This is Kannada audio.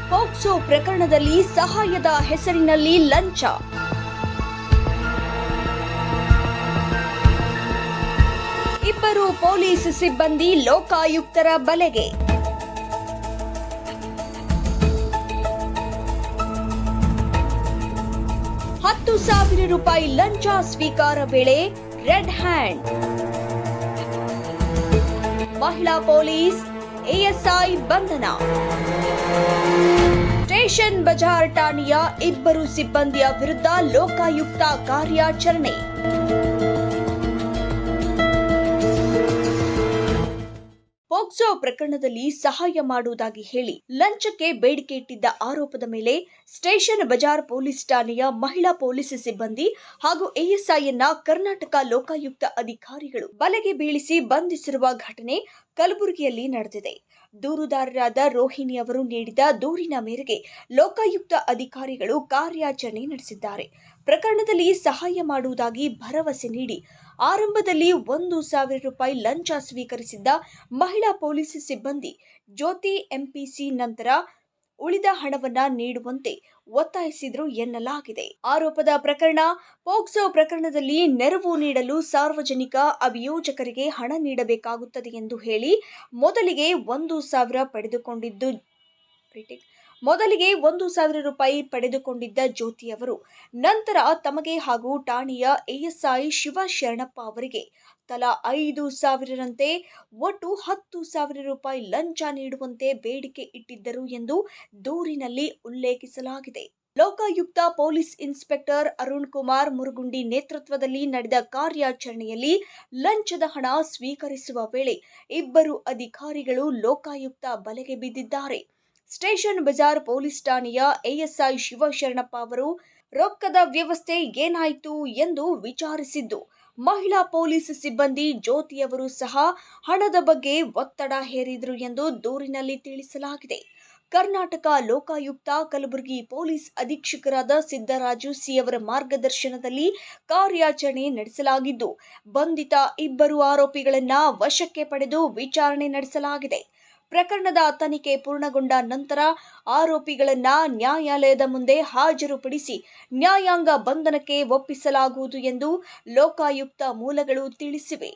ಪೋಕ್ಸೋ ಪ್ರಕರಣದಲ್ಲಿ ಸಹಾಯದ ಹೆಸರಿನಲ್ಲಿ ಲಂಚ. ಇಬ್ಬರು ಪೊಲೀಸ್ ಸಿಬ್ಬಂದಿ ಲೋಕಾಯುಕ್ತರ ಬಲೆಗೆ. ₹10,000 ಲಂಚ ಸ್ವೀಕಾರ ವೇಳೆ ರೆಡ್ ಹ್ಯಾಂಡ್. ಮಹಿಳಾ ಪೊಲೀಸ್ ಎಎಸ್ಐ ಬಂಧನ. ಸ್ಟೇಷನ್ ಬಜಾರ್ ಠಾಣೆಯ ಇಬ್ಬರು ಸಿಬ್ಬಂದಿಯ ವಿರುದ್ಧ ಲೋಕಾಯುಕ್ತ ಕಾರ್ಯಾಚರಣೆ. ಪೋಕ್ಸೋ ಪ್ರಕರಣದಲ್ಲಿ ಸಹಾಯ ಮಾಡುವುದಾಗಿ ಹೇಳಿ ಲಂಚಕ್ಕೆ ಬೇಡಿಕೆ ಇಟ್ಟಿದ್ದ ಆರೋಪದ ಮೇಲೆ ಸ್ಟೇಷನ್ ಬಜಾರ್ ಪೊಲೀಸ್ ಠಾಣೆಯ ಮಹಿಳಾ ಪೊಲೀಸ್ ಸಿಬ್ಬಂದಿ ಹಾಗೂ ಎಎಸ್ಐಯನ್ನ ಕರ್ನಾಟಕ ಲೋಕಾಯುಕ್ತ ಅಧಿಕಾರಿಗಳು ಬಲೆಗೆ ಬೀಳಿಸಿ ಬಂಧಿಸಿರುವ ಘಟನೆ ಕಲಬುರಗಿಯಲ್ಲಿ ನಡೆದಿದೆ. ದೂರುದಾರರಾದ ರೋಹಿಣಿ ಅವರು ನೀಡಿದ ದೂರಿನ ಮೇರೆಗೆ ಲೋಕಾಯುಕ್ತ ಅಧಿಕಾರಿಗಳು ಕಾರ್ಯಾಚರಣೆ ನಡೆಸಿದ್ದಾರೆ. ಪ್ರಕರಣದಲ್ಲಿ ಸಹಾಯ ಮಾಡುವುದಾಗಿ ಭರವಸೆ ನೀಡಿ ಆರಂಭದಲ್ಲಿ ₹1,000 ಲಂಚ ಸ್ವೀಕರಿಸಿದ್ದ ಮಹಿಳಾ ಪೊಲೀಸ್ ಸಿಬ್ಬಂದಿ ಜ್ಯೋತಿ ಎಂಪಿಸಿ ನಂತರ ಉಳಿದ ಹಣವನ್ನ ನೀಡುವಂತೆ ಒತ್ತಾಯಿಸಿದ್ರು ಎನ್ನಲಾಗಿದೆ. ಆರೋಪದ ಪ್ರಕರಣ ಪೋಕ್ಸೋ ಪ್ರಕರಣದಲ್ಲಿ ನೆರವು ನೀಡಲು ಸಾರ್ವಜನಿಕ ಅಭಿಯೋಜಕರಿಗೆ ಹಣ ನೀಡಬೇಕಾಗುತ್ತದೆ ಎಂದು ಹೇಳಿ ಮೊದಲಿಗೆ ₹1,000 ಪಡೆದುಕೊಂಡಿದ್ದ ಜ್ಯೋತಿ ಅವರು ನಂತರ ತಮಗೆ ಹಾಗೂ ಠಾಣೆಯ ಎಎಸ್ಐ ಶಿವಶರಣಪ್ಪ ಅವರಿಗೆ ತಲಾ ₹5,000ರಂತೆ ಒಟ್ಟು ₹10,000 ಲಂಚ ನೀಡುವಂತೆ ಬೇಡಿಕೆ ಇಟ್ಟಿದ್ದರು ಎಂದು ದೂರಿನಲ್ಲಿ ಉಲ್ಲೇಖಿಸಲಾಗಿದೆ. ಲೋಕಾಯುಕ್ತ ಪೊಲೀಸ್ ಇನ್ಸ್ಪೆಕ್ಟರ್ ಅರುಣ್ ಕುಮಾರ್ ಮುರುಗುಂಡಿ ನೇತೃತ್ವದಲ್ಲಿ ನಡೆದ ಕಾರ್ಯಾಚರಣೆಯಲ್ಲಿ ಲಂಚದ ಹಣ ಸ್ವೀಕರಿಸುವ ವೇಳೆ ಇಬ್ಬರು ಅಧಿಕಾರಿಗಳು ಲೋಕಾಯುಕ್ತ ಬಲೆಗೆ ಬಿದ್ದಿದ್ದಾರೆ. ಸ್ಟೇಷನ್ ಬಜಾರ್ ಪೊಲೀಸ್ ಠಾಣೆಯ ಎಎಸ್ಐ ಶಿವಶರಣಪ್ಪ ಅವರು ರೊಕ್ಕದ ವ್ಯವಸ್ಥೆ ಏನಾಯಿತು ಎಂದು ವಿಚಾರಿಸಿದ್ದು, ಮಹಿಳಾ ಪೊಲೀಸ್ ಸಿಬ್ಬಂದಿ ಜ್ಯೋತಿಯವರು ಸಹ ಹಣದ ಬಗ್ಗೆ ಒತ್ತಡ ಹೇರಿದರು ಎಂದು ದೂರಿನಲ್ಲಿ ತಿಳಿಸಲಾಗಿದೆ. ಕರ್ನಾಟಕ ಲೋಕಾಯುಕ್ತ ಕಲಬುರಗಿ ಪೊಲೀಸ್ ಅಧೀಕ್ಷಕರಾದ ಸಿದ್ದರಾಜು ಸಿ ಅವರ ಮಾರ್ಗದರ್ಶನದಲ್ಲಿ ಕಾರ್ಯಾಚರಣೆ ನಡೆಸಲಾಗಿದ್ದು, ಬಂಧಿತ ಇಬ್ಬರು ಆರೋಪಿಗಳನ್ನ ವಶಕ್ಕೆ ಪಡೆದು ವಿಚಾರಣೆ ನಡೆಸಲಾಗಿದೆ. ಪ್ರಕರಣದ ತನಿಖೆ ಪೂರ್ಣಗೊಂಡ ನಂತರ ಆರೋಪಿಗಳನ್ನ ನ್ಯಾಯಾಲಯದ ಮುಂದೆ ಹಾಜರುಪಡಿಸಿ ನ್ಯಾಯಾಂಗ ಬಂಧನಕ್ಕೆ ಒಪ್ಪಿಸಲಾಗುವುದು ಎಂದು ಲೋಕಾಯುಕ್ತ ಮೂಲಗಳು ತಿಳಿಸಿವೆ.